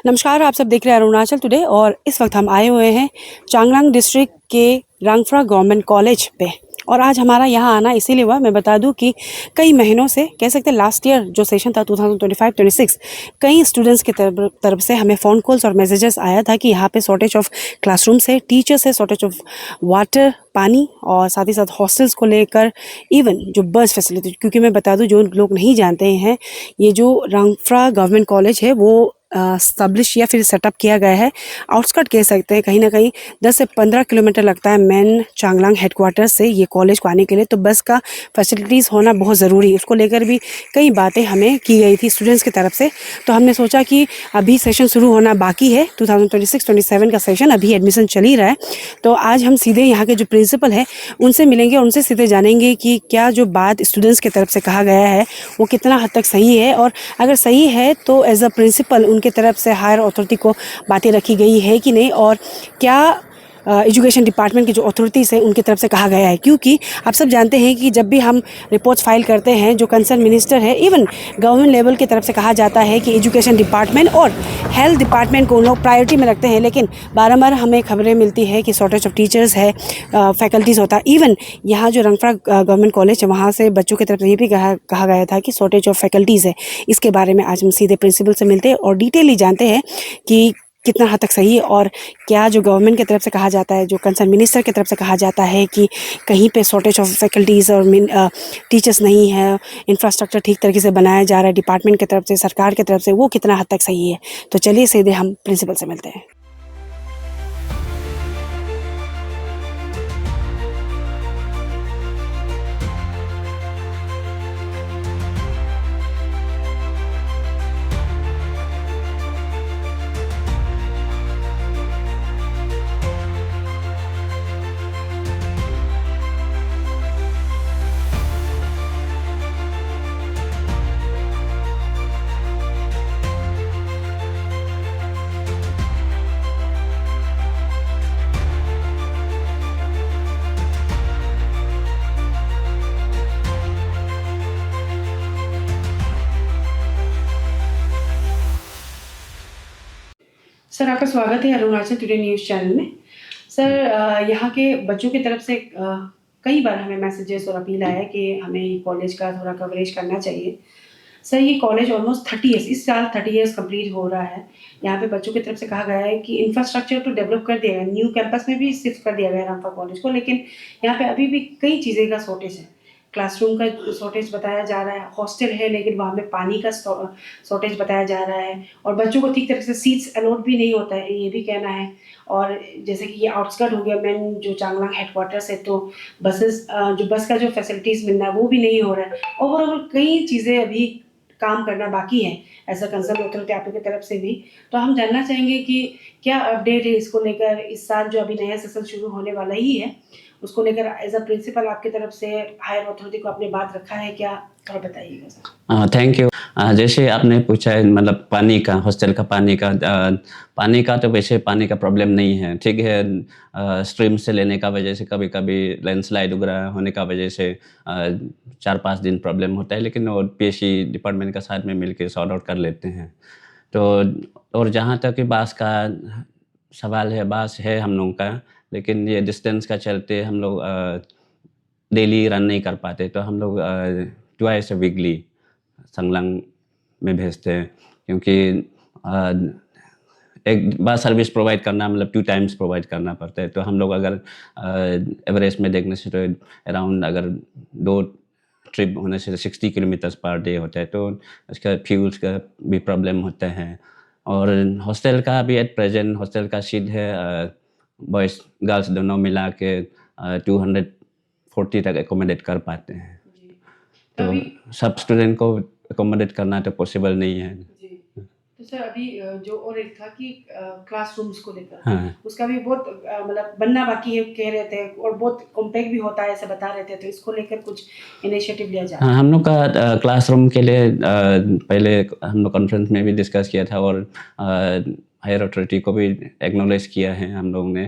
नमस्कार, आप सब देख रहे हैं अरुणाचल टुडे और इस वक्त हम आए हुए हैं चांगलांग डिस्ट्रिक्ट के रंगफ्रा गवर्नमेंट कॉलेज पे। और आज हमारा यहाँ आना इसीलिए हुआ, मैं बता दूं कि कई महीनों से कह सकते हैं लास्ट ईयर जो सेशन था 2025-26 कई स्टूडेंट्स की तरफ से हमें फ़ोन कॉल्स और मैसेजेस आया था कि यहाँ पे शॉर्टेज ऑफ क्लासरूम्स है, टीचर्स है, शॉर्टेज ऑफ वाटर पानी और साथ ही साथ हॉस्टल्स को लेकर, इवन जो बस फैसिलिटी। क्योंकि मैं बता दूं जो लोग नहीं जानते हैं, ये जो रंगफ्रा गवर्नमेंट कॉलेज है वो स्टैब्लिश या फिर सेटअप किया गया है आउटस्कर्ट कह सकते हैं, कहीं ना कहीं 10 से 15 किलोमीटर लगता है मेन चांगलांग हेडक्वार्टर से ये कॉलेज को आने के लिए। तो बस का फैसिलिटीज़ होना बहुत ज़रूरी है, उसको लेकर भी कई बातें हमें की गई थी स्टूडेंट्स की तरफ से। तो हमने सोचा कि अभी सेशन शुरू होना बाकी है, 2026-27 का सेशन, अभी एडमिशन चल ही रहा है। तो आज हम सीधे यहाँ के जो प्रिंसिपल है उनसे मिलेंगे, उनसे सीधे जानेंगे कि क्या जो बात स्टूडेंट्स की तरफ से कहा गया है वो कितना हद तक सही है, और अगर सही है तो एज अ प्रिंसिपल उनके तरफ से हायर अथॉरिटी को बातें रखी गई है कि नहीं, और क्या एजुकेशन डिपार्टमेंट की जो अथॉरिटीज़ है उनकी तरफ से कहा गया है। क्योंकि आप सब जानते हैं कि जब भी हम रिपोर्ट्स फाइल करते हैं, जो कंसर्न मिनिस्टर है, इवन गवर्नमेंट लेवल की तरफ से कहा जाता है कि एजुकेशन डिपार्टमेंट और हेल्थ डिपार्टमेंट को उन लोग प्रायोरिटी में रखते हैं, लेकिन बारम्बार हमें खबरें मिलती है कि शॉर्टेज ऑफ टीचर्स है, फैकल्टीज़ होता है। इवन यहाँ जो रंगफ्रा गवर्नमेंट कॉलेज है वहाँ से बच्चों की तरफ से ये भी कहा गया था कि शॉर्टेज ऑफ फैकल्टीज़ है। इसके बारे में आज हम सीधे प्रिंसिपल से मिलते हैं और डिटेली जानते हैं कि कितना हद तक सही है, और क्या जो गवर्नमेंट की तरफ से कहा जाता है, जो कंसर्न मिनिस्टर की तरफ से कहा जाता है कि कहीं पे शॉर्टेज ऑफ फैकल्टीज़ और टीचर्स नहीं है, इंफ्रास्ट्रक्चर ठीक तरीके से बनाया जा रहा है डिपार्टमेंट की तरफ से, सरकार की तरफ से, वो कितना हद तक सही है। तो चलिए सीधे हम प्रिंसिपल से मिलते हैं। सर, आपका स्वागत है अरुणाचल टुडे न्यूज़ चैनल में। सर, यहाँ के बच्चों की तरफ से कई बार हमें मैसेजेस और अपील आया है कि हमें कॉलेज का थोड़ा कवरेज करना चाहिए। सर, ये कॉलेज ऑलमोस्ट 30 ईयर्स, इस साल 30 ईयर्स कंप्लीट हो रहा है। यहाँ पे बच्चों की तरफ से कहा गया है कि इंफ्रास्ट्रक्चर तो डेवलप कर दिया गया, न्यू कैंपस में भी शिफ्ट कर दिया गया है रंगफ्रा कॉलेज को, लेकिन यहाँ पे अभी भी कई चीज़ें का शॉर्टेज है। क्लासरूम का शॉर्टेज बताया जा रहा है, हॉस्टल है लेकिन वहाँ पे पानी का शॉर्टेज बताया जा रहा है, और बच्चों को ठीक तरह से सीट्स अलॉट भी नहीं होता है, ये भी कहना है। और जैसे कि ये आउटस्कर्ट हो गया मेन जो चांगलांग हेडक्वार्टर्स है, तो बसेस जो बस का जो फैसिलिटीज़ मिलना है वो भी नहीं हो रहा है। ओवरऑल कई चीज़ें अभी काम करना बाकी है एज अ कंसर्न अथॉरिटी आप लोग की तरफ से भी। तो हम जानना चाहेंगे कि क्या अपडेट है इसको लेकर, इस साल जो अभी नया सेशन शुरू होने वाला ही है उसको लेकर एज अ प्रिंसिपल आपकी तरफ से हायर अथॉरिटी को आपने बात रखा है क्या, थोड़ा बताइएगा सर। Thank you. जैसे आपने पूछा है, मतलब पानी का, हॉस्टल का पानी का तो वैसे पानी का प्रॉब्लम नहीं है, ठीक है। स्ट्रीम से लेने का वजह से कभी कभी लैंडस्लाइड वगैरह होने का वजह से 4-5 दिन प्रॉब्लम होता है, लेकिन वो पीएससी डिपार्टमेंट का साथ में मिलके सॉर्ट आउट कर लेते हैं। तो और जहाँ तक कि बास का सवाल है, बास है हम लोगों का, लेकिन ये डिस्टेंस का चलते हम लोग डेली रन नहीं कर पाते, तो हम लोग ट्वाइस वीकली संगलंग में भेजते हैं। क्योंकि एक बार सर्विस प्रोवाइड करना मतलब 2 टाइम्स प्रोवाइड करना पड़ता है। तो हम लोग अगर एवरेज में देखने से तो अराउंड अगर 2 ट्रिप होने से 60 किलोमीटर्स पर डे होता है, तो उसका फ्यूल्स का भी प्रॉब्लम होता है। और हॉस्टल का भी एट प्रेजेंट हॉस्टल का सीट है बॉयज़ गर्ल्स दोनों मिला के 240 तक एकोमोडेट कर पाते हैं। तो सब स्टूडेंट को एकोमोडेट करना तो पॉसिबल नहीं है। तो सर, अभी जो और एक था कि क्लासरूम्स को लेकर, हाँ, उसका भी बहुत मतलब बनना बाकी है कह रहे थे, और बहुत कॉम्पैक्ट भी होता है ऐसा बता रहे थे, तो इसको लेकर कुछ इनिशिएटिव लिया जाए। हाँ, हम लोग का क्लासरूम के लिए पहले हम लोग कॉन्फ्रेंस में भी डिस्कस किया था, और हायर अथॉरिटी को भी एक्नॉलेज किया है हम लोगों ने।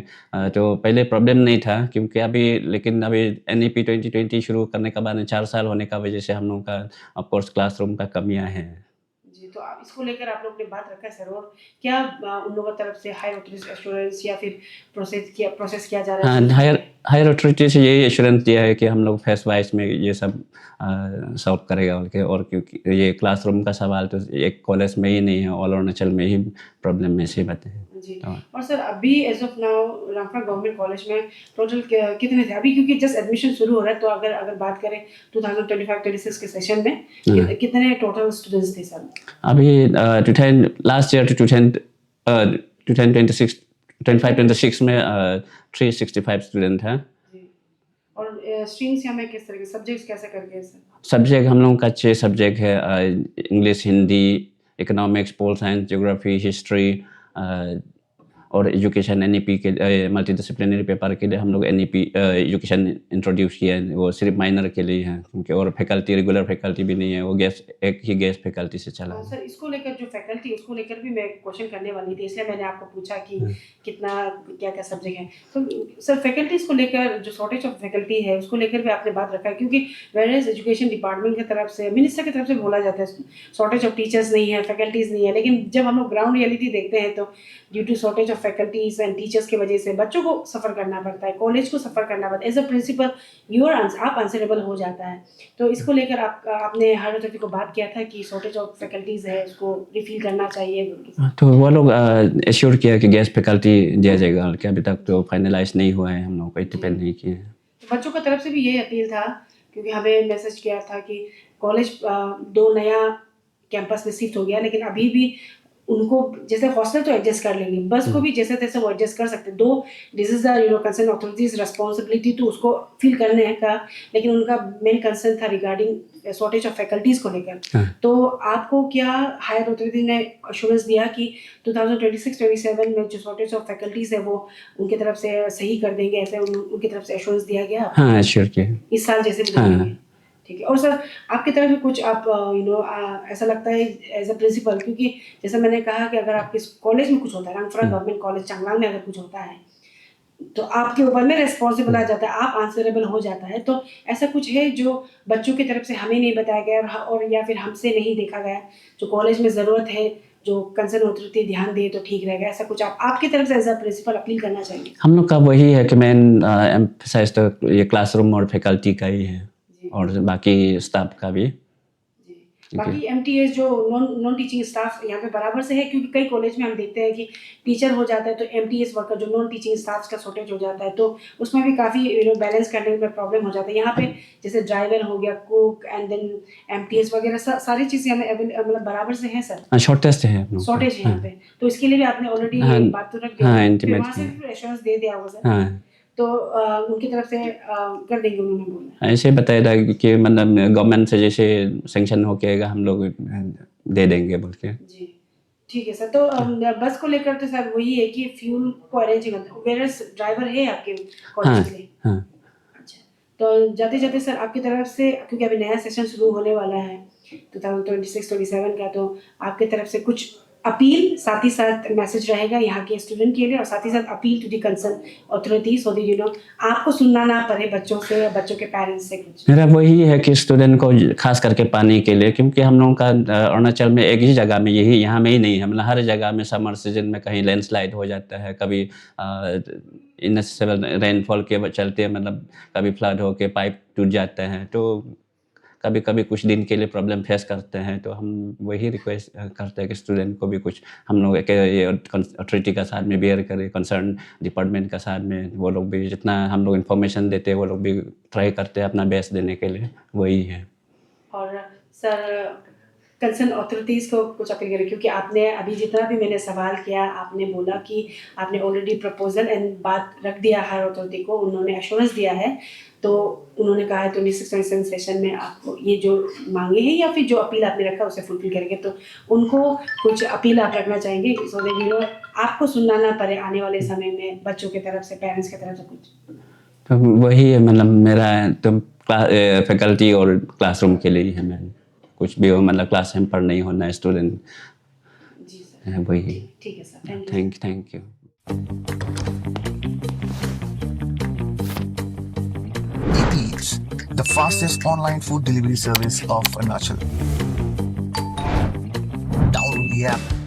तो पहले प्रॉब्लम नहीं था, क्योंकि लेकिन अभी NEP 2020 शुरू करने के बाद 4 साल होने का वजह से हम लोगों का ऑफकोर्स क्लासरूम का कमियाँ हैं। जी, तो तो आप इसको लेकर आप लोग ने बात रखा है सर, और क्या उन लोगों की तरफ से हायर अथॉरिटी एश्योरेंस या फिर प्रोसेस किया जा रहा है? हाँ, हायर अथॉरिटी से यही एश्योरेंस दिया है कि हम लोग फेस वाइज में ये सब सॉल्व करेगा बोल के, और क्योंकि ये क्लासरूम का सवाल तो एक कॉलेज में ही नहीं है, ऑल अरुणाचल में ही प्रॉब्लम में से बातें हैं। जी। और सर अभी as of now Rampura government college में टोटल कितने थे अभी, क्योंकि जस्ट एडमिशन शुरू हो रहा है, तो अगर बात करें 2025-26 के सेशन में कितने टोटल स्टूडेंट्स थे सर? अभी लास्ट ईयर टू 2025-26 में 365 स्टूडेंट हैं। और स्ट्रीम्स हमें किस तरह के सब्जेक्ट्स कैसे करके हैं सर? सब्जेक्ट हम लोगों का 6 सब्जेक्ट है, English, Hindi, economics, pol science, geography, history और एजुकेशन। एनईपी के मल्टी डिसिप्लिनरी पेपर के लिए हम लोग एनईपी एजुकेशन इंट्रोड्यूस किया है, वो सिर्फ माइनर के लिए है, क्योंकि और फैकल्टी रेगुलर फैकल्टी भी नहीं है, वो एक ही गेस्ट फैकल्टी से चला है। सर इसको लेकर जो फैकल्टी, उसको लेकर भी मैं क्वेश्चन करने वाली थी, इसलिए मैंने आपको पूछा कि कितना क्या क्या सब्जेक्ट है। तो सर फैकल्टीज को लेकर जो शॉर्टेज ऑफ फैकल्टी है उसको लेकर भी आपने बात रखा है, क्योंकि वेरियस एजुकेशन डिपार्टमेंट की तरफ से, मिनिस्टर की तरफ से बोला जाता है शॉर्टेज ऑफ टीचर्स नहीं है, फैकल्टीज नहीं है, लेकिन जब हम लोग ग्राउंड रियलिटी देखते हैं तो due to shortage of faculties and teachers की वजह से बच्चों को सफ़र करना पड़ता है, कॉलेज को सफ़र करना पड़ता है। एज अ प्रिंसिपल आप आंसरेबल हो जाता है। तो इसको लेकर आपने हायर अथॉरिटी को बात किया था कि शॉर्टेज ऑफ फैकल्टीज है, उसको रिफिल करना चाहिए। तो वो लोग एश्योर किया कि गेस्ट फैकल्टी दिया जाएगा, कि अभी तक तो फाइनलाइज नहीं हुआ है, हम लोग को डिपेंड नहीं किए हैं। बच्चों की तरफ से भी यही अपील था, क्योंकि हमें मैसेज किया था कि कॉलेज 2 नया कैंपस में शिफ्ट हो गया, लेकिन अभी भी उनको जैसे हॉस्टल तो एडजस्ट कर लेंगे, बस को भी जैसे तैसे वो एडजस्ट कर सकते हैं। Though this is the concern authorities responsibility to उसको फील करने का, लेकिन उनका मेन कंसर्न था रिगार्डिंग शॉर्टेज ऑफ फैकल्टीज को लेकर। तो आपको क्या हायर अथॉरिटी ने अश्योरेंस दिया कि 2026-27 में जो शॉर्टेज ऑफ फैकल्टीज है वो उनकी तरफ से सही कर देंगे, ऐसे उनकी तरफ से अश्योरेंस दिया गया? हाँ, एश्योर किया इस साल जैसे भी देंगे। ठीक है। और सर आपकी तरफ से कुछ आप ऐसा लगता है एज अ प्रिंसिपल, क्योंकि जैसे मैंने कहा कि अगर आपके कॉलेज में कुछ होता है, रामपुरा गवर्नमेंट कॉलेज चांगलांग में अगर कुछ होता है तो आपके ऊपर में रेस्पॉन्सिबल आ जाता है, आप आंसरेबल हो जाता है। तो ऐसा कुछ है जो बच्चों की तरफ से हमें नहीं बताया गया और या फिर हमसे नहीं देखा गया, जो कॉलेज में ज़रूरत है, जो कंसर्न अथॉरिटी ध्यान दे तो ठीक रहेगा, ऐसा कुछ आप आपकी तरफ से एज अ प्रिंसिपल अपील करना चाहेंगे? हम लोग का वही है कि मेन एम्फसाइज तो ये क्लासरूम और फैकल्टी का ही है, और बाकी स्टाफ का भी। बाकी एमटीएस जो नॉन टीचिंग स्टाफ यहाँ पे बराबर से है, क्योंकि कई कॉलेज में हम देखते हैं कि टीचर हो जाता है तो एमटीएस वर्कर जो नॉन टीचिंग स्टाफ का शॉर्टेज हो जाता है, तो उसमें भी काफ़ी बैलेंस करने में प्रॉब्लम हो जाता है। यहाँ पे जैसे ड्राइवर हो गया, कुक एंड देन एमटीएस वगैरह सारी चीज़ें हमें मतलब बराबर से हैं सर? शॉर्टेज है यहाँ पे, तो इसके लिए भी आपने ऑलरेडी बात तो रख दिया, वहाँ से एश्योरेंस दे दिया होगा सर? तो उनकी तरफ से कर देंगे, उन्होंने बोला। ऐसे बताया था कि मतलब गवर्नमेंट से जैसे सेंक्शन हो के हम लोग दे देंगे बोल के। जी ठीक है सर। तो बस को लेकर तो सर वही है कि फ्यूल को अरेंज करना, वेरस ड्राइवर है आपके कॉलेज के लिए? हाँ। अच्छा, तो जाते जाते सर आपकी तरफ से, क्योंकि अभी नया सेशन शुरू होने वाला है 2026-27 का, तो आपकी तरफ से कुछ अपील, साथ ही साथ मैसेज रहेगा यहाँ के स्टूडेंट के लिए, और साथ ही साथ appeal to the concern authorities, so that आपको सुनना ना पड़े बच्चों से या बच्चों के पेरेंट्स से कुछ। मेरा वही है कि स्टूडेंट को खास करके पानी के लिए, क्योंकि हम लोगों का अरुणाचल में एक ही जगह में, यही यहाँ में ही नहीं है, मतलब हर जगह में समर सीजन में कहीं लैंडस्लाइड हो जाता है, कभी इननेसेसरी रेनफॉल के चलते मतलब कभी फ्लड होके पाइप टूट जाते हैं, तो कभी कभी कुछ दिन के लिए प्रॉब्लम फेस करते हैं। तो हम वही रिक्वेस्ट करते हैं कि स्टूडेंट को भी कुछ हम लोग ये अथॉरिटी का साथ में बेयर करें, कंसर्न डिपार्टमेंट का साथ में, वो लोग भी जितना हम लोग इन्फॉर्मेशन देते हैं वो लोग भी ट्राई करते हैं अपना बेस्ट देने के लिए, वही है। और सर कंसर्न अथॉरिटीज़ को कुछ अपील करें, क्योंकि आपने अभी जितना भी मैंने सवाल किया, आपने बोला कि आपने ऑलरेडी प्रपोजल एंड बात रख दिया हायर अथॉरिटी को, उन्होंने एश्योरेंस दिया है, तो उन्होंने कहा है 26-27 सेशन में आपको ये जो मांगे हैं या फिर जो अपील आपने रखा उसे फुलफिल करेंगे। तो उनको कुछ अपील आप रखना चाहेंगे, सो दैट आपको सुनना ना पड़े आने वाले समय में बच्चों की तरफ से, पेरेंट्स की तरफ से कुछ? तो वही है, मतलब मेरा तो फैकल्टी और क्लासरूम के लिए है, मैं कुछ भी हो, मतलब क्लास हैम्पर नहीं होना स्टूडेंट। जी सर, वही। ठीक है sir, thank you. Eats, the fastest online food delivery service of Arunachal. the app